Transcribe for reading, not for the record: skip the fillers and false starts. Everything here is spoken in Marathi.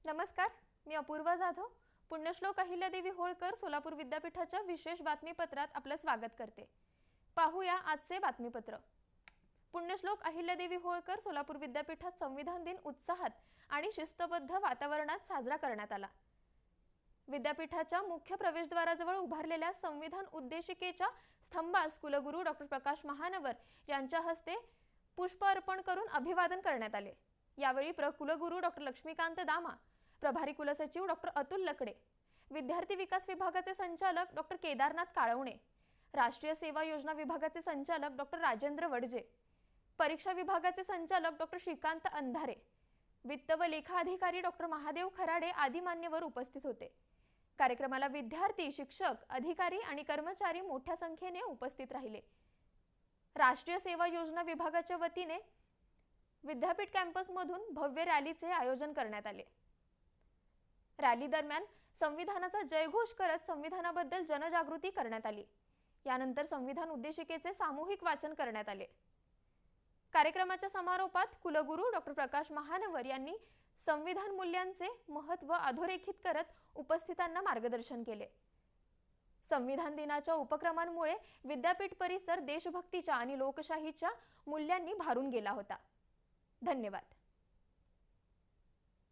नमस्कार, मी अपूर्वा जाधव. पुण्यश्लोक अहिल्यादेवी होळकर सोलापूर विद्यापीठाच्या विशेष बातमीपत्रात आपलं स्वागत करते. पाहूया आजचे बातमीपत्र. पुण्यश्लोक अहिल्यादेवी होळकर सोलापूर विद्यापीठात संविधान दिन उत्साहात आणि शिस्तबद्ध वातावरणात साजरा करण्यात आला. विद्यापीठाच्या मुख्य प्रवेशद्वाराजवळ उभारलेल्या संविधान उद्देशिकेच्या स्तंभास कुलगुरू डॉ. प्रकाश महानवर यांच्या हस्ते पुष्प अर्पण करून अभिवादन करण्यात आले. यावेळी कुलगुरू डॉ. लक्ष्मीकांत दामा, प्रभारी कुलसचिव डॉ. अतुल लकडे, विद्यार्थी विकास विभागाचे संचालक डॉ. केदारनाथ काळवणे, राष्ट्रीय सेवा योजना विभागाचे संचालक डॉ. राजेंद्र वडजे, परीक्षा विभागाचे संचालक डॉ. श्रीकांत अंधारे, वित्त व लेखा अधिकारी डॉ. महादेव खराडे आदी मान्यवर उपस्थित होते. कार्यक्रमाला विद्यार्थी, शिक्षक, अधिकारी आणि कर्मचारी मोठ्या संख्येने उपस्थित राहिले. राष्ट्रीय सेवा योजना विभागाच्या वतीने विद्यापीठ कॅम्पसमधून भव्य रॅलीचे आयोजन करण्यात आले. रॅली दरम्यान संविधानाचा जयघोष करत संविधानाबद्दल जनजागृती करण्यात आली. यानंतर संविधान उद्देशिकेचे सामूहिक वाचन करण्यात आले. कार्यक्रमाच्या समारोपात कुलगुरू डॉ. प्रकाश महानवर यांनी संविधान मूल्यांचे महत्त्व अधोरेखित करत उपस्थितांना मार्गदर्शन केले. संविधान दिनाच्या उपक्रमांमुळे विद्यापीठ परिसर देशभक्तीच्या आणि लोकशाहीच्या मूल्यांनी भारून गेला होता. धन्यवाद.